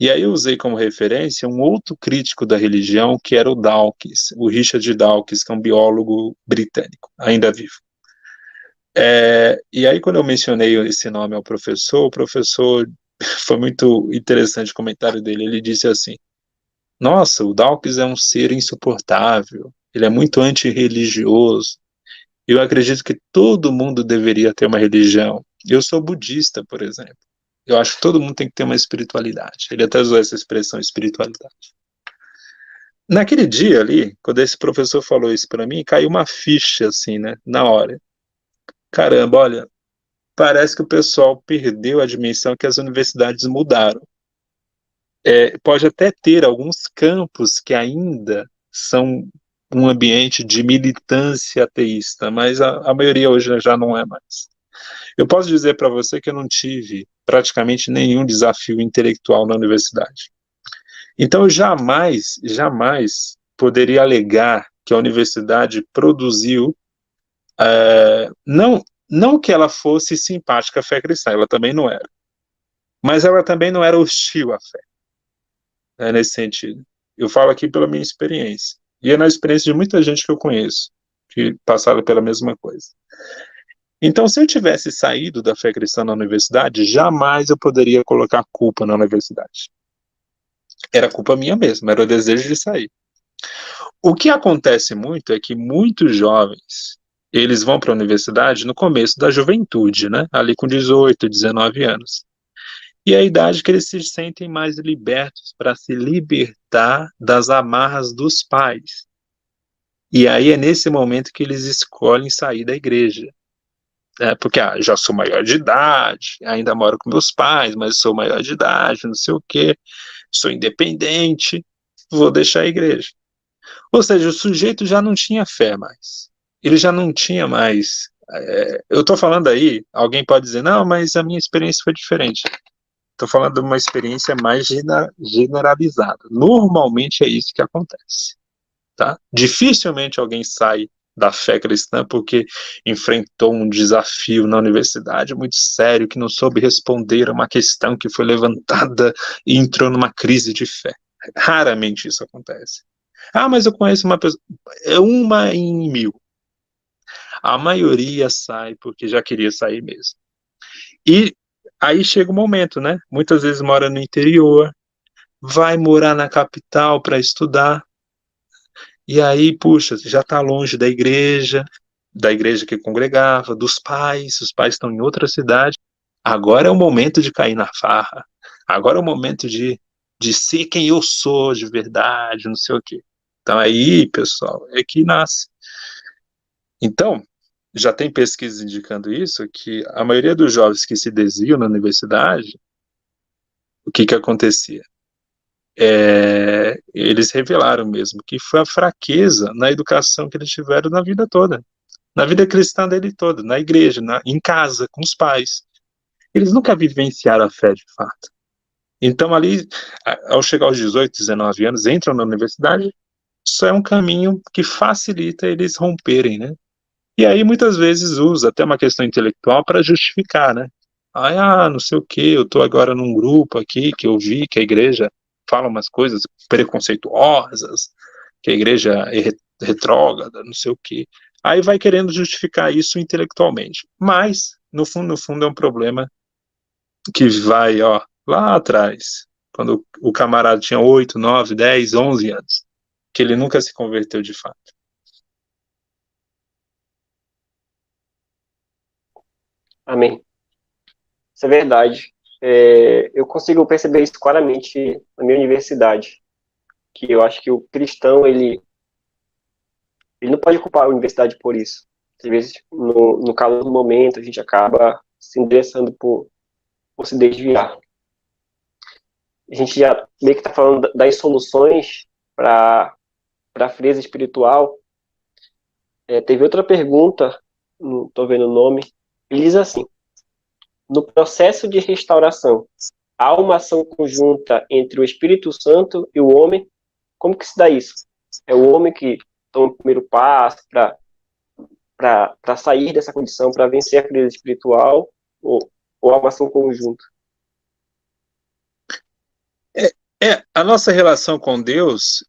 E aí eu usei como referência um outro crítico da religião, que era o Dawkins, o Richard Dawkins, que é um biólogo britânico, ainda vivo. E aí quando eu mencionei esse nome ao professor, o professor, foi muito interessante o comentário dele, ele disse assim, nossa, o Dawkins é um ser insuportável, ele é muito antirreligioso, eu acredito que todo mundo deveria ter uma religião. Eu sou budista, por exemplo. Eu acho que todo mundo tem que ter uma espiritualidade. Ele até usou essa expressão, espiritualidade. Naquele dia ali, quando esse professor falou isso para mim, caiu uma ficha, assim, né, na hora. Caramba, olha, parece que o pessoal perdeu a dimensão que as universidades mudaram. Pode até ter alguns campos que ainda são um ambiente de militância ateísta, mas a maioria hoje já não é mais. Eu posso dizer para você que eu não tive praticamente nenhum desafio intelectual na universidade. Então, eu jamais poderia alegar que a universidade produziu, não que ela fosse simpática à fé cristã, ela também não era, mas ela também não era hostil à fé, né, nesse sentido. Eu falo aqui pela minha experiência, e é na experiência de muita gente que eu conheço, que passaram pela mesma coisa. Então, se eu tivesse saído da fé cristã na universidade, jamais eu poderia colocar culpa na universidade. Era culpa minha mesmo, era o desejo de sair. O que acontece muito é que muitos jovens, eles vão para a universidade no começo da juventude, né? Ali com 18, 19 anos. E é a idade que eles se sentem mais libertos para se libertar das amarras dos pais. E aí é nesse momento que eles escolhem sair da igreja. Porque já sou maior de idade, ainda moro com meus pais, mas sou maior de idade, não sei o quê, sou independente, vou deixar a igreja. Ou seja, o sujeito já não tinha fé mais, ele já não tinha mais. Eu estou falando aí, alguém pode dizer, não, mas a minha experiência foi diferente. Estou falando de uma experiência mais generalizada. Normalmente é isso que acontece. Tá? Dificilmente alguém sai da fé cristã porque enfrentou um desafio na universidade muito sério, que não soube responder a uma questão que foi levantada e entrou numa crise de fé. Raramente isso acontece. Ah, mas eu conheço uma pessoa. É uma em mil. A maioria sai porque já queria sair mesmo. E aí chega o momento, né? Muitas vezes mora no interior, vai morar na capital para estudar. E aí, puxa, já está longe da igreja que congregava, dos pais, os pais estão em outra cidade. Agora é o momento de cair na farra. Agora é o momento de ser quem eu sou de verdade, não sei o quê. Então aí, pessoal, é que nasce. Então, já tem pesquisas indicando isso, que a maioria dos jovens que se desviam na universidade, o que acontecia? Eles revelaram mesmo que foi a fraqueza na educação que eles tiveram na vida toda, na vida cristã dele toda, na igreja, em casa, com os pais. Eles nunca vivenciaram a fé de fato. Então ali, ao chegar aos 18, 19 anos, entram na universidade, só é um caminho que facilita eles romperem, né? E aí muitas vezes usa até uma questão intelectual para justificar, né? Aí, não sei o que, eu tô agora num grupo aqui que eu vi que a igreja fala umas coisas preconceituosas, que a igreja é retrógrada, não sei o que. Aí vai querendo justificar isso intelectualmente. Mas, no fundo, é um problema que vai, lá atrás, quando o camarada tinha 8, 9, 10, 11 anos, que ele nunca se converteu de fato. Amém. Isso é verdade. Eu consigo perceber isso claramente na minha universidade, que eu acho que o cristão, ele não pode culpar a universidade por isso. Às vezes, no calor do momento, a gente acaba se interessando por se desviar. A gente já meio que está falando das soluções para a frieza espiritual. Teve outra pergunta, não estou vendo o nome, ele diz assim: no processo de restauração, há uma ação conjunta entre o Espírito Santo e o homem? Como que se dá isso? É o homem que toma o primeiro passo para sair dessa condição, para vencer a crise espiritual, ou há uma ação conjunta? A nossa relação com Deus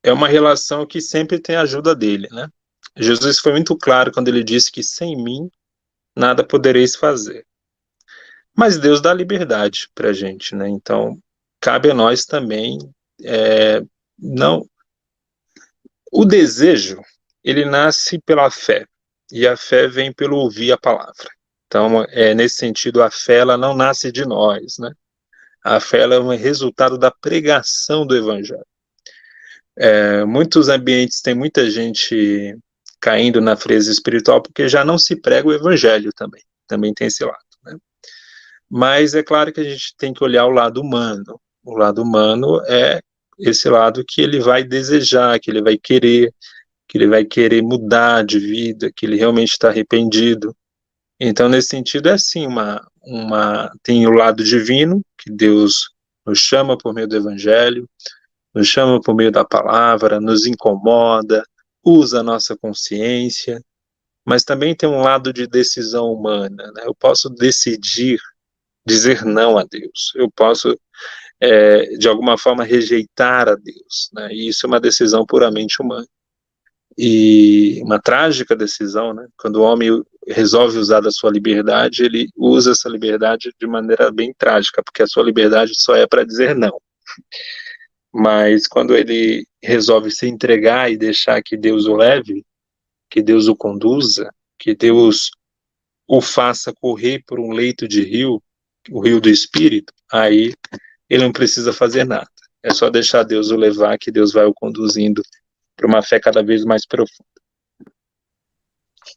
é uma relação que sempre tem a ajuda dele, né? Jesus foi muito claro quando ele disse que sem mim nada podereis fazer. Mas Deus dá liberdade para a gente, né? Então, cabe a nós também, não... O desejo, ele nasce pela fé, e a fé vem pelo ouvir a palavra. Então, nesse sentido, a fé, ela não nasce de nós, né? A fé, ela é um resultado da pregação do evangelho. Muitos ambientes tem muita gente caindo na frieza espiritual porque já não se prega o evangelho também tem esse lado, né? Mas é claro que a gente tem que olhar o lado humano. O lado humano é esse lado que ele vai desejar, que ele vai querer mudar de vida, que ele realmente está arrependido. Então, nesse sentido, é sim tem o lado divino, que Deus nos chama por meio do evangelho, nos chama por meio da palavra, nos incomoda, usa a nossa consciência, mas também tem um lado de decisão humana, né? Eu posso decidir dizer não a Deus, eu posso, de alguma forma, rejeitar a Deus, né? E isso é uma decisão puramente humana. E uma trágica decisão, né? Quando o homem resolve usar da sua liberdade, ele usa essa liberdade de maneira bem trágica, porque a sua liberdade só é para dizer não. Mas quando ele resolve se entregar e deixar que Deus o leve, que Deus o conduza, que Deus o faça correr por um leito de rio, o rio do Espírito, aí ele não precisa fazer nada. É só deixar Deus o levar, que Deus vai o conduzindo para uma fé cada vez mais profunda.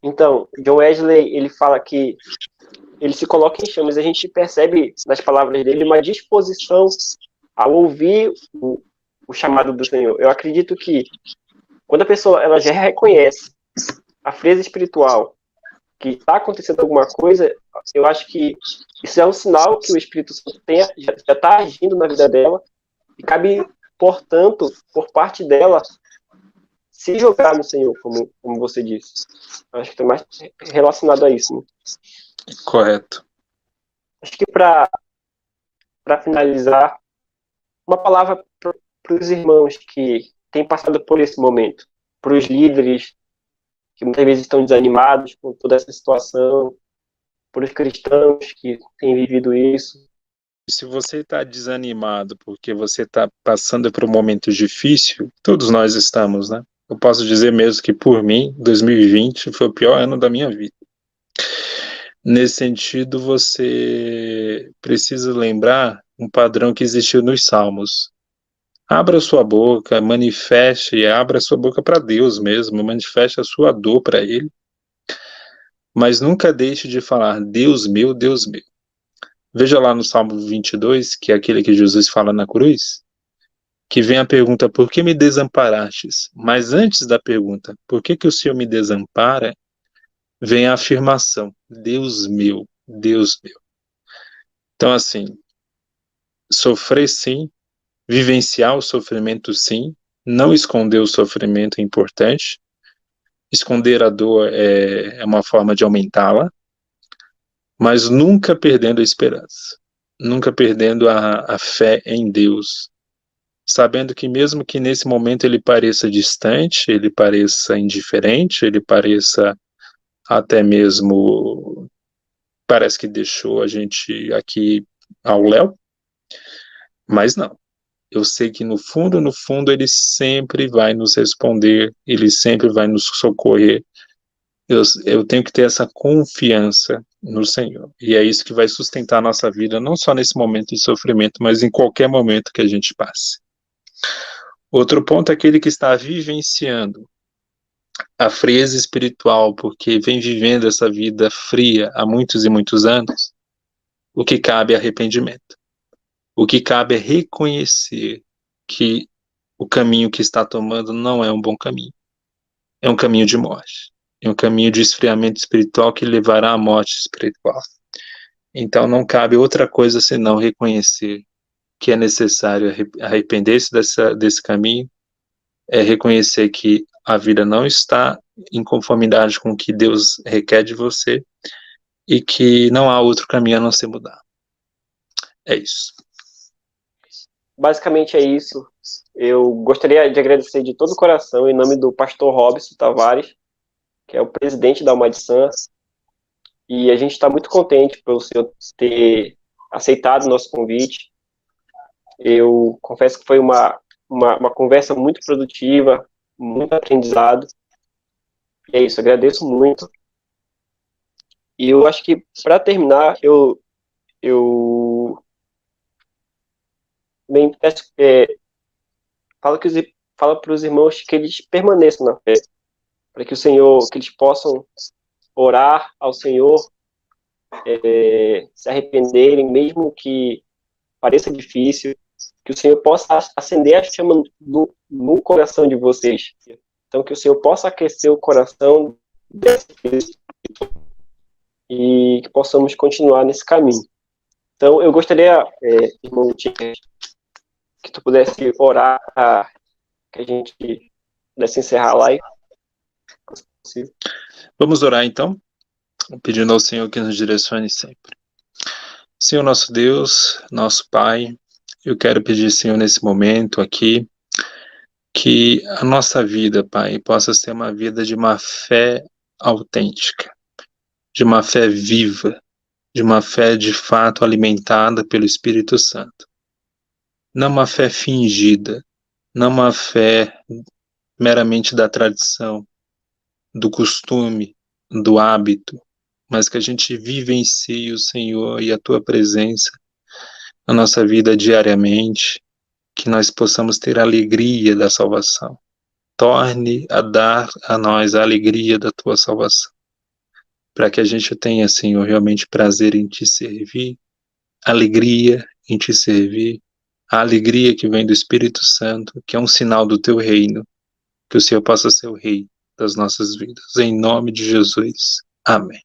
Então, John Wesley, ele fala que ele se coloca em chamas. A gente percebe nas palavras dele uma disposição a ouvir o chamado do Senhor. Eu acredito que quando a pessoa ela já reconhece a frieza espiritual, que está acontecendo alguma coisa, eu acho que isso é um sinal que o Espírito Santo já está agindo na vida dela, e cabe, portanto, por parte dela, se jogar no Senhor, como você disse. Eu acho que está mais relacionado a isso. Né? Correto. Acho que para finalizar, uma palavra para os irmãos que têm passado por esse momento, para os líderes que muitas vezes estão desanimados com toda essa situação, para os cristãos que têm vivido isso. Se você está desanimado porque você está passando por um momento difícil, todos nós estamos, né? Eu posso dizer mesmo que, por mim, 2020 foi o pior ano da minha vida. Nesse sentido, você precisa lembrar um padrão que existiu nos Salmos. Abra sua boca, manifeste e abra sua boca para Deus mesmo, manifeste a sua dor para Ele, mas nunca deixe de falar, Deus meu, Deus meu. Veja lá no Salmo 22, que é aquele que Jesus fala na cruz, que vem a pergunta, por que me desamparastes? Mas antes da pergunta, por que o Senhor me desampara, vem a afirmação, Deus meu, Deus meu. Então, assim, sofrer sim, vivenciar o sofrimento sim, não esconder o sofrimento é importante, esconder a dor é uma forma de aumentá-la, mas nunca perdendo a esperança, nunca perdendo a fé em Deus, sabendo que mesmo que nesse momento ele pareça distante, ele pareça indiferente, ele pareça até mesmo, parece que deixou a gente aqui ao léu, mas não. Eu sei que no fundo, ele sempre vai nos responder, ele sempre vai nos socorrer. Eu tenho que ter essa confiança no Senhor. E é isso que vai sustentar a nossa vida, não só nesse momento de sofrimento, mas em qualquer momento que a gente passe. Outro ponto é aquele que está vivenciando a frieza espiritual, porque vem vivendo essa vida fria há muitos e muitos anos. O que cabe é arrependimento. O que cabe é reconhecer que o caminho que está tomando não é um bom caminho. É um caminho de morte. É um caminho de esfriamento espiritual que levará à morte espiritual. Então não cabe outra coisa senão reconhecer que é necessário arrepender-se desse caminho, é reconhecer que a vida não está em conformidade com o que Deus requer de você e que não há outro caminho a não ser mudar. É isso. Basicamente é isso. Eu gostaria de agradecer de todo o coração, em nome do pastor Robson Tavares, que é o presidente da Almadiçã, e a gente está muito contente pelo senhor ter aceitado o nosso convite. Eu confesso que foi uma conversa muito produtiva, muito aprendizado. E é isso, agradeço muito. E eu acho que, para terminar, eu bem, peço, falo para os irmãos que eles permaneçam na fé, para que o Senhor, que eles possam orar ao Senhor, se arrependerem, mesmo que pareça difícil, que o Senhor possa acender a chama no coração de vocês. Então, que o Senhor possa aquecer o coração desses e que possamos continuar nesse caminho. Então, eu gostaria, irmão Tico, que tu pudesse orar, que a gente pudesse encerrar a live. Vamos orar então, pedindo ao Senhor que nos direcione sempre. Senhor nosso Deus, nosso Pai, eu quero pedir, Senhor, nesse momento aqui, que a nossa vida, Pai, possa ser uma vida de uma fé autêntica, de uma fé viva, de uma fé de fato alimentada pelo Espírito Santo. Não uma fé fingida, não uma fé meramente da tradição, do costume, do hábito, mas que a gente vivencie o Senhor e a Tua presença na nossa vida diariamente, que nós possamos ter a alegria da salvação. Torne a dar a nós a alegria da Tua salvação, para que a gente tenha, Senhor, realmente prazer em Te servir, alegria em Te servir, a alegria que vem do Espírito Santo, que é um sinal do Teu reino, que o Senhor possa ser o Rei das nossas vidas. Em nome de Jesus. Amém.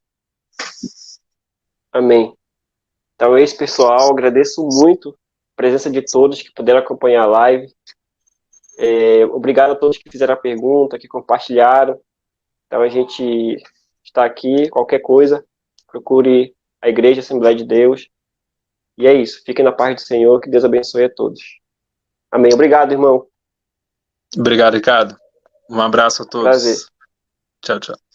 Amém. Então é isso, pessoal. Agradeço muito a presença de todos que puderam acompanhar a live. Obrigado a todos que fizeram a pergunta, que compartilharam. Então a gente está aqui, qualquer coisa, procure a Igreja Assembleia de Deus. E é isso. Fiquem na paz do Senhor, que Deus abençoe a todos. Amém. Obrigado, irmão. Obrigado, Ricardo. Um abraço a todos. Prazer. Tchau, tchau.